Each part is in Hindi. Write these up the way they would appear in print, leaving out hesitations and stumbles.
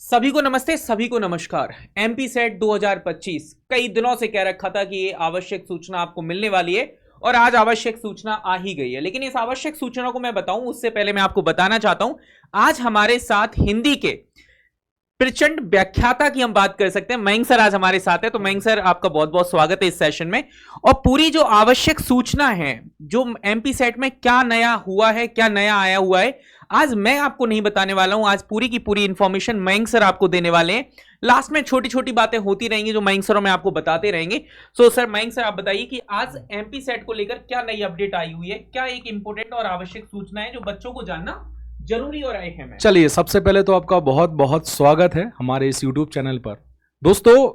सभी को नमस्ते, सभी को नमस्कार। एमपी सेट 2025 कई दिनों से कह रखा था कि ये आवश्यक सूचना आपको मिलने वाली है और आज आवश्यक सूचना आ ही गई है। लेकिन इस आवश्यक सूचना को मैं बताऊं उससे पहले मैं आपको बताना चाहता हूं, आज हमारे साथ हिंदी के प्रचंड व्याख्याता की हम बात कर सकते हैं। मयंक सर आज हमारे साथ है, तो मयंक सर आपका बहुत बहुत स्वागत है इस सेशन में। और पूरी जो आवश्यक सूचना है, जो एमपी सेट में क्या नया हुआ है, क्या नया आया हुआ है, आज मैं आपको नहीं बताने वाला हूं। आज पूरी की पूरी इंफॉर्मेशन मयंक सर आपको देने वाले हैं। लास्ट में छोटी छोटी बातें होती रहेंगी जो मयंक सर में आपको बताते रहेंगे। सो सर, मयंक सर आप बताइए कि आज एमपी सेट को लेकर क्या नई अपडेट आई हुई है, क्या एक इंपोर्टेंट और आवश्यक सूचना है जो बच्चों को जानना जरूरी और अहम है। चलिए, सबसे पहले तो आपका बहुत बहुत स्वागत है हमारे इस YouTube चैनल पर। दोस्तों,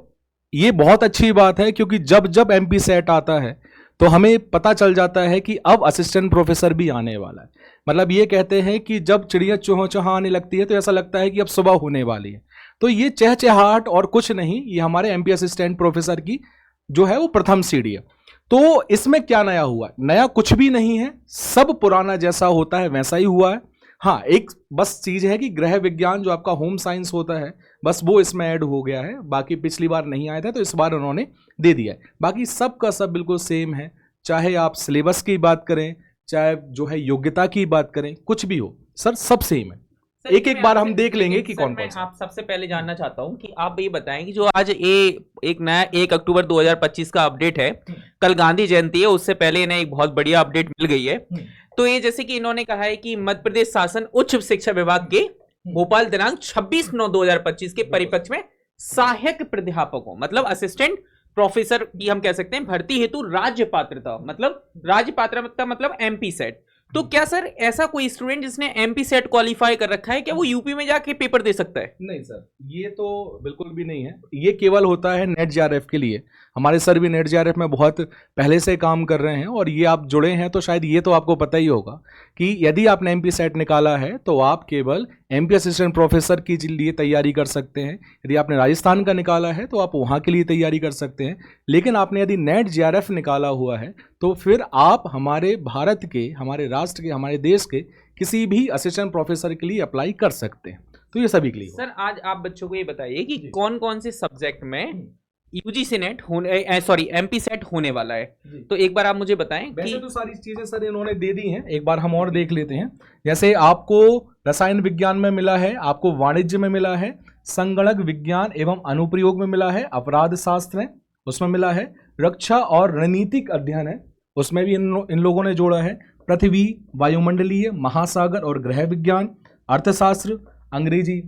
ये बहुत अच्छी बात है क्योंकि जब जब एमपी सेट आता है तो हमें पता चल जाता है कि अब असिस्टेंट प्रोफेसर भी आने वाला है। मतलब ये कहते हैं कि जब चिड़िया चौचौहा आने लगती है तो ऐसा लगता है कि अब सुबह होने वाली है। तो ये चहचहाहट और कुछ नहीं, ये हमारे एमपी असिस्टेंट प्रोफेसर की जो है वो प्रथम सीढ़ी है। तो इसमें क्या नया हुआ है? नया कुछ भी नहीं है, सब पुराना जैसा होता है वैसा ही हुआ है। हाँ, एक बस चीज है कि गृह विज्ञान जो आपका होम साइंस होता है, बस वो इसमें ऐड हो गया है। बाकी पिछली बार नहीं आया था तो इस बार उन्होंने दे दिया है। बाकी सब का सब बिल्कुल सेम है, चाहे आप सिलेबस की बात करें, चाहे जो है योग्यता की बात करें, कुछ भी हो सर, सब सेम है। एक एक बार हम देख लेंगे कि कौन कौन सा। आप सबसे पहले जानना चाहता हूं कि आप ये बताएं कि जो आज एक नया 1 अक्टूबर 2025 का अपडेट है, कल गांधी जयंती है, उससे पहले इन्हें एक बहुत बढ़िया अपडेट मिल गई है। तो ये जैसे कि इन्होंने कहा है कि मध्य प्रदेश शासन उच्च शिक्षा विभाग के भोपाल दिनांक 26/9/2025 के परिपक्ष में सहायक प्राध्यापकों मतलब असिस्टेंट प्रोफेसर की हम कह सकते हैं भर्ती हेतु राज्य पात्रता मतलब एमपी सेट। तो क्या सर ऐसा कोई स्टूडेंट जिसने एमपी सेट क्वालिफाई कर रखा है, क्या वो यूपी में जाके पेपर दे सकता है? नहीं सर, ये तो बिल्कुल भी नहीं है। ये केवल होता है नेट जेआरएफ के लिए। हमारे सर भी नेट जेआरएफ में बहुत पहले से काम कर रहे हैं और ये आप जुड़े हैं तो शायद ये तो आपको पता ही होगा कि यदि आपने एमपी सेट निकाला है तो आप केवल एमपी असिस्टेंट प्रोफेसर के लिए तैयारी कर सकते हैं। यदि आपने राजस्थान का निकाला है तो आप वहाँ के लिए तैयारी कर सकते हैं। लेकिन आपने यदि नेट जेआरएफ निकाला हुआ है तो फिर आप हमारे भारत के, हमारे राष्ट्र के, हमारे देश के किसी भी असिस्टेंट प्रोफेसर के लिए अप्लाई कर सकते हैं। तो ये सभी के लिए। सर आज आप बच्चों को ये बताइए कि कौन कौन से सब्जेक्ट में यूजीसी नेट होने एमपी सेट होने वाला है। तो एक बार आप मुझे बताएं। वैसे तो सारी चीजें सर इन्होंने दे दी हैं, एक बार हम और देख लेते हैं। जैसे आपको रसायन विज्ञान में मिला है, आपको वाणिज्य में मिला है, संगणक विज्ञान एवं अनुप्रयोग में मिला है, अपराध शास्त्र है उसमें मिला है, रक्षा और रणनीतिक अध्ययन है उसमें भी इन लोगों ने जोड़ा है, पृथ्वी, वायुमंडलीय, महासागर और गृह विज्ञान, अर्थशास्त्र, अंग्रेजी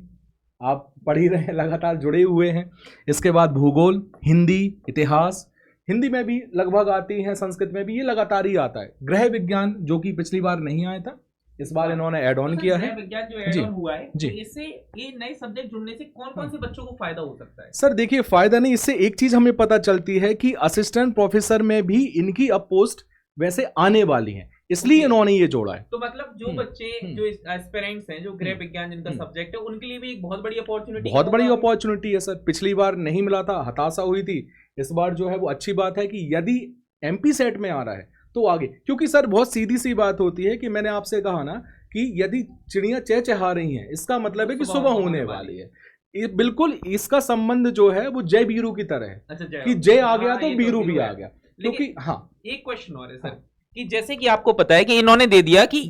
आप पढ़ ही रहे हैं, लगातार जुड़े हुए हैं। इसके बाद भूगोल, हिंदी, इतिहास, हिंदी में भी लगभग आती है, संस्कृत में भी ये लगातार ही आता है। गृह विज्ञान जो कि पिछली बार नहीं आया था, इस बार इन्होंने ऐड ऑन किया है। विज्ञान जो ऐड ऑन हुआ है, जी, तो इससे ये नए सब्जेक्ट जुड़ने से कौन कौन से बच्चों को फायदा हो सकता है? सर देखिए, फायदा नहीं, इससे एक चीज हमें पता चलती है कि असिस्टेंट प्रोफेसर में भी इनकी अब पोस्ट वैसे आने वाली है, इसलिए इन्होंने ये जोड़ा है। तो मतलब जो बच्चे जो एस्पिरेंट्स हैं, जो गृह विज्ञान जिनका सब्जेक्ट है, उनके लिए भी एक बहुत बड़ी अपॉर्चुनिटी, बहुत बड़ी अपॉर्चुनिटी है सर। पिछली बार नहीं मिला था, हताशा हुई थी। इस बार जो है वो अच्छी बात है कि यदि एमपी सेट में आ रहा है तो आगे, क्योंकि सर बहुत सीधी सी बात होती है कि मैंने आपसे कहा ना कि यदि चिड़ियां चहचहा रही हैं इसका मतलब है कि सुबह होने वाली है। ये बिल्कुल इसका संबंध जो है वो जय बीरू की तरह है। अच्छा, कि जय आ गया तो बीरू भी आ गया। क्योंकि हाँ, एक क्वेश्चन और है सर कि जैसे कि आपको पता है कि इन्होंने दे दिया कि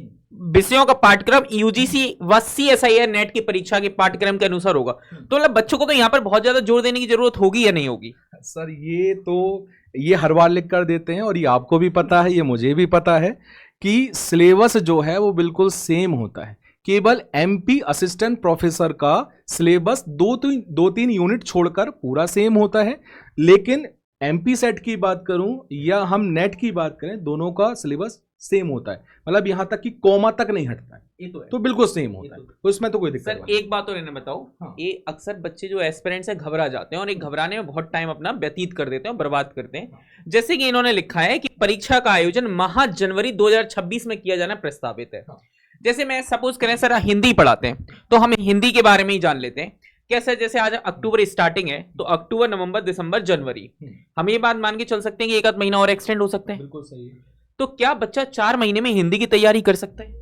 विषयों का पाठ्यक्रम यूजीसी व सीएसआईआर नेट की परीक्षा के पाठ्यक्रम के अनुसार होगा। तो मतलब बच्चों को तो यहाँ पर बहुत ज्यादा जोर देने की जरूरत होगी या नहीं होगी? सर ये हर बार लिख कर देते हैं और ये आपको भी पता है, ये मुझे भी पता है कि सिलेबस जो है वो बिल्कुल सेम होता है। केवल एमपी असिस्टेंट प्रोफेसर का सिलेबस दो तीन यूनिट छोड़कर पूरा सेम होता है। लेकिन एमपी सेट की बात करूं या हम नेट की बात करें, दोनों का सिलेबस सेम होता है। मतलब यहां तक कि कॉमा तक नहीं हटता है। ये तो बिल्कुल सेम होता है, तो इसमें तो कोई दिक्कत नहीं। सर एक बात और इन्हें बताओ। हाँ। ये अक्सर बच्चे जो एस्पिरेंट्स हैं घबरा जाते हैं और एक घबराने में बहुत टाइम अपना व्यतीत कर देते हैं, बर्बाद करते हैं। जैसे कि इन्होंने लिखा है कि परीक्षा का आयोजन माह जनवरी 2026 में किया जाना प्रस्तावित है। जैसे मैं सपोज करें सर हिंदी पढ़ाते हैं तो हम हिंदी के बारे में ही जान लेते हैं। कैसे, जैसे आज अक्टूबर स्टार्टिंग है तो अक्टूबर, नवंबर, दिसंबर, जनवरी, हम ये बात मान के चल सकते हैं कि एक आध महीना और एक्सटेंड हो सकता है। बिल्कुल सही है। तो क्या बच्चा 4 महीने में हिंदी की तैयारी कर सकता है?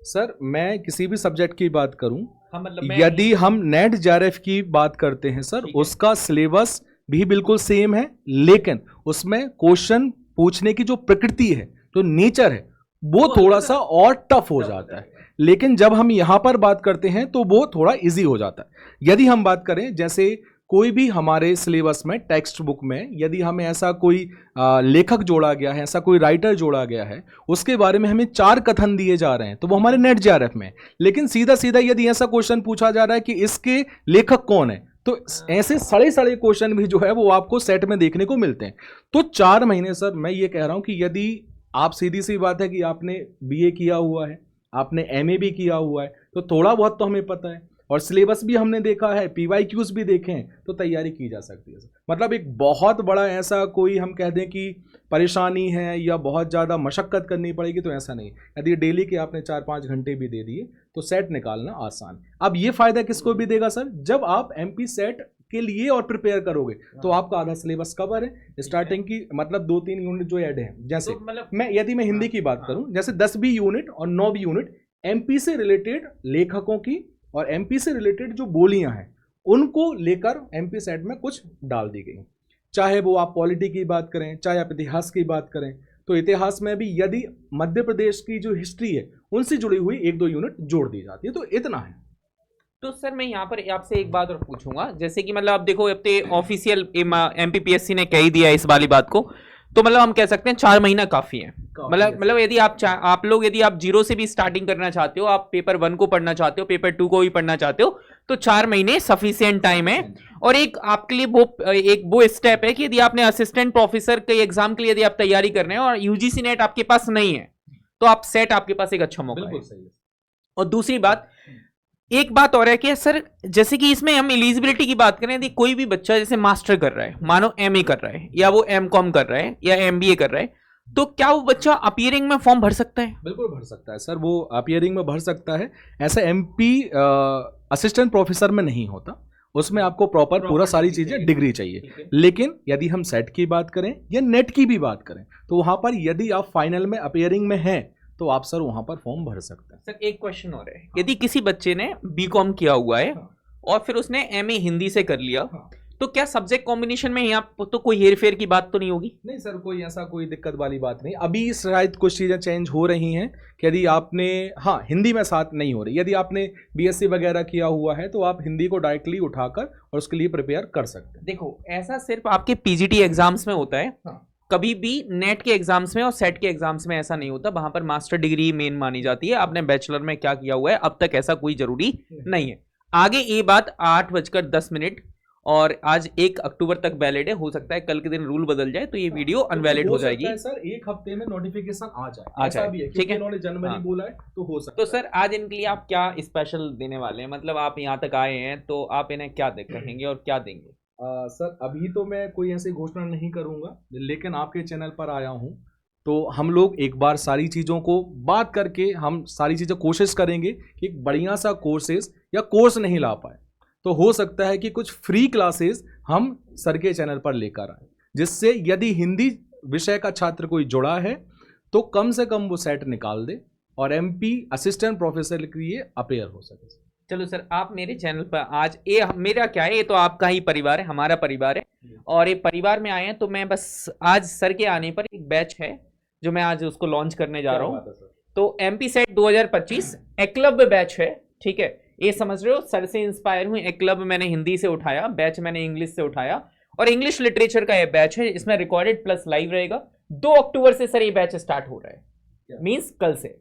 सर मैं किसी भी सब्जेक्ट की बात करूं हाँ, मतलब यदि हम नेट जेआरएफ की बात करते हैं सर, उसका सिलेबस भी बिल्कुल सेम है, लेकिन उसमें क्वेश्चन पूछने की जो प्रकृति है, जो नेचर है, वो थोड़ा सा और टफ हो जाता है। लेकिन जब हम यहां पर बात करते हैं तो वो थोड़ा इजी हो जाता है। यदि हम बात करें जैसे कोई भी हमारे सिलेबस में, टेक्स्ट बुक में यदि हमें ऐसा कोई लेखक जोड़ा गया है, ऐसा कोई राइटर जोड़ा गया है, उसके बारे में हमें 4 कथन दिए जा रहे हैं, तो वो हमारे नेट जेआरएफ में। लेकिन सीधा सीधा यदि ऐसा क्वेश्चन पूछा जा रहा है कि इसके लेखक कौन है, तो ऐसे सड़े क्वेश्चन भी जो है वो आपको सेट में देखने को मिलते हैं। तो 4 महीने सर, मैं ये कह रहा हूं कि यदि आप, सीधी सी बात है कि आपने बीए किया हुआ है, आपने एमए भी किया हुआ है, तो थोड़ा बहुत तो हमें पता है, और सिलेबस भी हमने देखा है, पीवाईक्यूज भी देखे हैं, तो तैयारी की जा सकती है। मतलब एक बहुत बड़ा ऐसा कोई हम कह दें कि परेशानी है या बहुत ज़्यादा मशक्कत करनी पड़ेगी, तो ऐसा नहीं। यदि डेली के आपने 4-5 घंटे भी दे दिए तो सेट निकालना आसान। अब ये फायदा किसको भी देगा सर, जब आप एमपी सेट के लिए और प्रिपेयर करोगे तो आपका आधा सिलेबस कवर है। स्टार्टिंग की मतलब 2-3 यूनिट जो ऐड है, जैसे यदि मैं हिंदी की बात करूं, जैसे 10 भी यूनिट और 9 भी यूनिट एमपी से रिलेटेड लेखकों की और एमपी से रिलेटेड जो बोलियां हैं उनको लेकर एमपी सेट में कुछ डाल दी गई। चाहे वो आप पॉलिटी की बात करें, चाहे आप इतिहास की बात करें, तो इतिहास में भी यदि मध्य प्रदेश की जो हिस्ट्री है उनसे जुड़ी हुई 1-2 यूनिट जोड़ दी जाती है, तो इतना है। तो सर मैं यहाँ पर आपसे एक बात और पूछूंगा, जैसे कि मतलब आप देखो, अब तो ऑफिशियल एमपीपीएससी ने कह ही दिया इस वाली बात को, तो मतलब हम कह सकते हैं 4 महीना काफी है। मतलब यदि आप लोग यदि आप 0 से भी स्टार्टिंग करना चाहते हो, आप पेपर 1 को पढ़ना चाहते हो, पेपर 2 को भी पढ़ना चाहते हो, तो 4 महीने सफिशिएंट टाइम है। और एक आपके लिए वो स्टेप है कि यदि आपने असिस्टेंट प्रोफेसर के एग्जाम के लिए यदि आप तैयारी कर रहे हैं और यूजीसी नेट आपके पास नहीं है, तो आप सेट आपके पास एक अच्छा मौका है। और दूसरी बात, एक बात और है कि सर जैसे कि इसमें हम एलिजिबिलिटी की बात करें, यदि कोई भी बच्चा जैसे मास्टर कर रहा है, मानो एमए कर रहा है या वो एमकॉम कर रहा है या एमबीए कर रहा है, तो क्या वो बच्चा अपीयरिंग में फॉर्म भर सकता है? बिल्कुल भर सकता है सर, वो अपीयरिंग में भर सकता है। ऐसा एमपी असिस्टेंट प्रोफेसर में नहीं होता, उसमें आपको प्रॉपर पूरा सारी चीजें डिग्री चाहिए। लेकिन यदि हम सेट की बात करें या नेट की भी बात करें, तो वहां पर यदि आप फाइनल में अपीयरिंग में हैं तो आप सर वहां पर फॉर्म भर सकते हैं। सर एक क्वेश्चन और है, यदि किसी बच्चे ने बीकॉम किया हुआ है और फिर उसने एमए हिंदी से कर लिया, तो क्या सब्जेक्ट कॉम्बिनेशन में यहाँ तो कोई हेर फेर की बात तो नहीं होगी? नहीं सर, कोई ऐसा कोई दिक्कत वाली बात नहीं। अभी शायद कुछ चीज़ें चेंज हो रही हैं कि यदि आपने, हाँ हिंदी में साथ नहीं हो रही, यदि आपने बीएससी वगैरह किया हुआ है तो आप हिंदी को डायरेक्टली उठाकर और उसके लिए प्रिपेयर कर सकते हैं। देखो ऐसा सिर्फ आपके पीजीटी एग्जाम्स में होता है, कभी भी नेट के एग्जाम्स में और सेट के एग्जाम्स में ऐसा नहीं होता। वहां पर मास्टर डिग्री मेन मानी जाती है, आपने बैचलर में क्या किया हुआ है अब तक ऐसा कोई जरूरी नहीं है। आगे ये बात 8:10 और आज 1 अक्टूबर तक वैलिड है, हो सकता है कल के दिन रूल बदल जाए तो ये वीडियो अनवैलिड हो जाएगी। सर 1 हफ्ते में नोटिफिकेशन आ जाए, ठीक है, इन्होंने जनवरी बोला है तो हो सकता है। तो सर आज इनके लिए आप क्या स्पेशल देने वाले हैं? मतलब आप यहाँ तक आए हैं तो आप इन्हें क्या कहेंगे और क्या देंगे? सर अभी तो मैं कोई ऐसी घोषणा नहीं करूंगा, लेकिन आपके चैनल पर आया हूं तो हम लोग एक बार सारी चीज़ों को बात करके हम सारी चीज़ें कोशिश करेंगे कि एक बढ़िया सा कोर्सेज या कोर्स नहीं ला पाए तो हो सकता है कि कुछ फ्री क्लासेस हम सर के चैनल पर लेकर आए, जिससे यदि हिंदी विषय का छात्र कोई जुड़ा है तो कम से कम वो सेट निकाल दे और एमपी असिस्टेंट प्रोफेसर के लिए अपेयर हो सके। चलो सर, आप मेरे चैनल पर आज, ये मेरा क्या है, ये तो आपका ही परिवार है, हमारा परिवार है और ये परिवार में आए हैं, तो मैं बस आज सर के आने पर एक बैच है जो मैं आज उसको लॉन्च करने जा रहा हूँ। तो एमपी सेट 2025 एकलव्य बैच है, ठीक है, ये समझ रहे हो, सर से इंस्पायर हुई। एकलव्य मैंने हिंदी से उठाया, बैच मैंने इंग्लिश से उठाया और इंग्लिश लिटरेचर का ये बैच है, इसमें रिकॉर्डेड प्लस लाइव रहेगा। 2 अक्टूबर से सर ये बैच स्टार्ट हो रहा है, मीन्स कल से।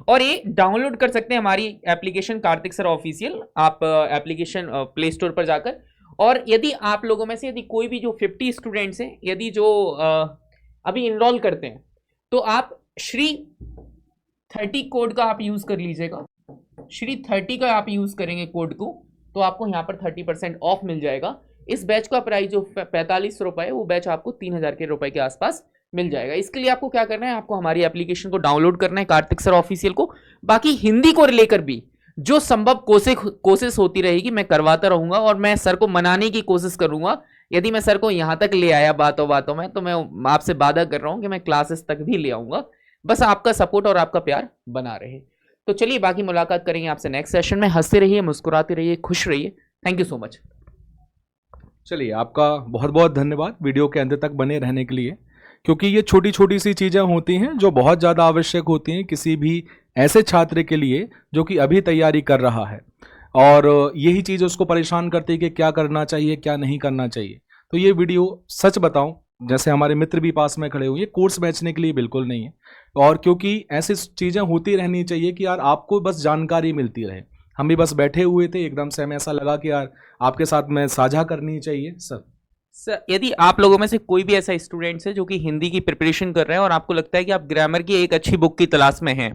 और ये डाउनलोड कर सकते हैं हमारी एप्लीकेशन कार्तिक सर ऑफिशियल, आप एप्लीकेशन प्ले स्टोर पर जाकर। और यदि आप लोगों में से यदि कोई भी जो 50 स्टूडेंट्स हैं, यदि जो अभी इनरोल करते हैं, तो आप श्री 30 कोड का आप यूज कर लीजिएगा। श्री 30 का आप यूज करेंगे कोड को तो आपको यहाँ पर 30% ऑफ मिल जाएगा। इस बैच का प्राइस जो 4500 रुपये है, वो बैच आपको 3000 के रुपए के आसपास मिल जाएगा। इसके लिए आपको क्या करना है, आपको हमारी एप्लीकेशन को डाउनलोड करना है, कार्तिक सर ऑफिशियल को। बाकी हिंदी को लेकर भी जो संभव कोशिश होती रहेगी मैं करवाता रहूंगा और मैं सर को मनाने की कोशिश करूंगा। यदि मैं सर को यहाँ तक ले आया बातों बातों में, तो मैं आपसे वादा कर रहा हूँ कि मैं क्लासेस तक भी ले आऊंगा। बस आपका सपोर्ट और आपका प्यार बना रहे। तो चलिए बाकी मुलाकात करेंगे आपसे नेक्स्ट सेशन में। हंसते रहिए, मुस्कुराते रहिए, खुश रहिए। Thank you so much. चलिए, आपका बहुत बहुत धन्यवाद वीडियो के अंत तक बने रहने के लिए, क्योंकि ये छोटी छोटी सी चीज़ें होती हैं जो बहुत ज़्यादा आवश्यक होती हैं किसी भी ऐसे छात्र के लिए जो कि अभी तैयारी कर रहा है, और यही चीज़ उसको परेशान करती है कि क्या करना चाहिए क्या नहीं करना चाहिए। तो ये वीडियो सच बताऊं, जैसे हमारे मित्र भी पास में खड़े हुए, ये कोर्स बेचने के लिए बिल्कुल नहीं है, और क्योंकि ऐसी चीज़ें होती रहनी चाहिए कि यार आपको बस जानकारी मिलती रहे। हम भी बस बैठे हुए थे, एकदम से हमें ऐसा लगा कि यार आपके साथ में साझा करनी चाहिए सर। सर, यदि आप लोगों में से कोई भी ऐसा स्टूडेंट्स है जो कि हिंदी की प्रिपरेशन कर रहे हैं और आपको लगता है कि आप ग्रामर की एक अच्छी बुक की तलाश में हैं,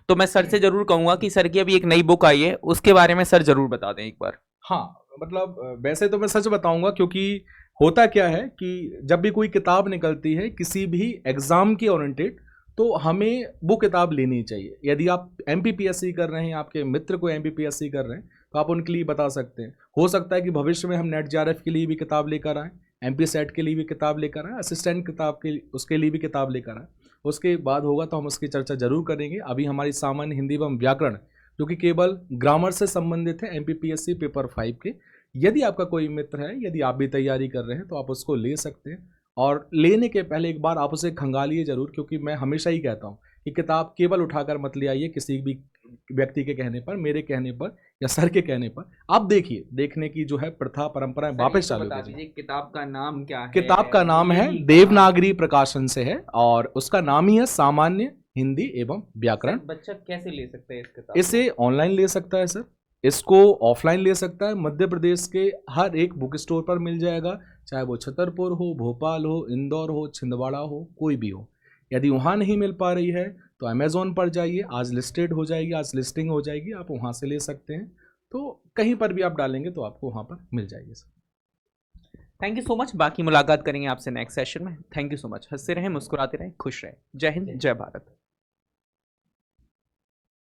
तो मैं सर से जरूर कहूंगा कि सर की अभी एक नई बुक आई है, उसके बारे में सर जरूर बता दें एक बार। हाँ, मतलब वैसे तो मैं सच बताऊंगा, क्योंकि होता क्या है कि जब भी कोई किताब निकलती है किसी भी एग्जाम की ओरिएंटेड, तो हमें वो किताब लेनी चाहिए। यदि आप एमपीपीएससी कर रहे हैं, आपके मित्र को एमपीपीएससी कर रहे हैं, तो आप उनके लिए बता सकते हैं। हो सकता है कि भविष्य में हम नेट जेआरएफ के लिए भी किताब लेकर आएँ, एमपी सेट के लिए भी किताब लेकर आएँ, असिस्टेंट किताब के उसके लिए भी किताब लेकर आएँ। उसके बाद होगा तो हम उसकी चर्चा जरूर करेंगे। अभी हमारी सामान्य हिंदी एवं व्याकरण, जो कि केवल ग्रामर से संबंधित है, एमपीपीएससी पेपर 5 के, यदि आपका कोई मित्र है, यदि आप भी तैयारी कर रहे हैं, तो आप उसको ले सकते हैं। और लेने के पहले एक बार आप उसे खंगालिए जरूर, क्योंकि मैं हमेशा ही कहता हूँ कि किताब केवल उठाकर मत ले आइए किसी भी व्यक्ति के कहने पर, मेरे कहने पर या सर के कहने पर। आप देखिए, देखने की जो है प्रथा परंपराएं वापस चालू कीजिए। किताब का नाम क्या है? किताब का नाम है देवनागरी प्रकाशन से है, और उसका नाम ही है सामान्य हिंदी एवं व्याकरण। बच्चा कैसे ले सकता है इस किताब? इसे ऑनलाइन ले सकता है सर, इसको ऑफलाइन ले सकता है। मध्य प्रदेश के हर एक बुक स्टोर पर मिल जाएगा, चाहे वो छतरपुर हो, भोपाल हो, इंदौर हो, छिंदवाड़ा हो, कोई भी हो। यदि वहाँ नहीं मिल पा रही है तो अमेज़ॉन पर जाइए, आज लिस्टेड हो जाएगी, आज लिस्टिंग हो जाएगी, आप वहाँ से ले सकते हैं। तो कहीं पर भी आप डालेंगे तो आपको वहाँ पर मिल जाएगी sir. Thank you so much. बाकी मुलाकात करेंगे आपसे नेक्स्ट सेशन में। Thank you so much. हंसते रहें, मुस्कुराते रहें, खुश रहें। जय हिंद, जय भारत।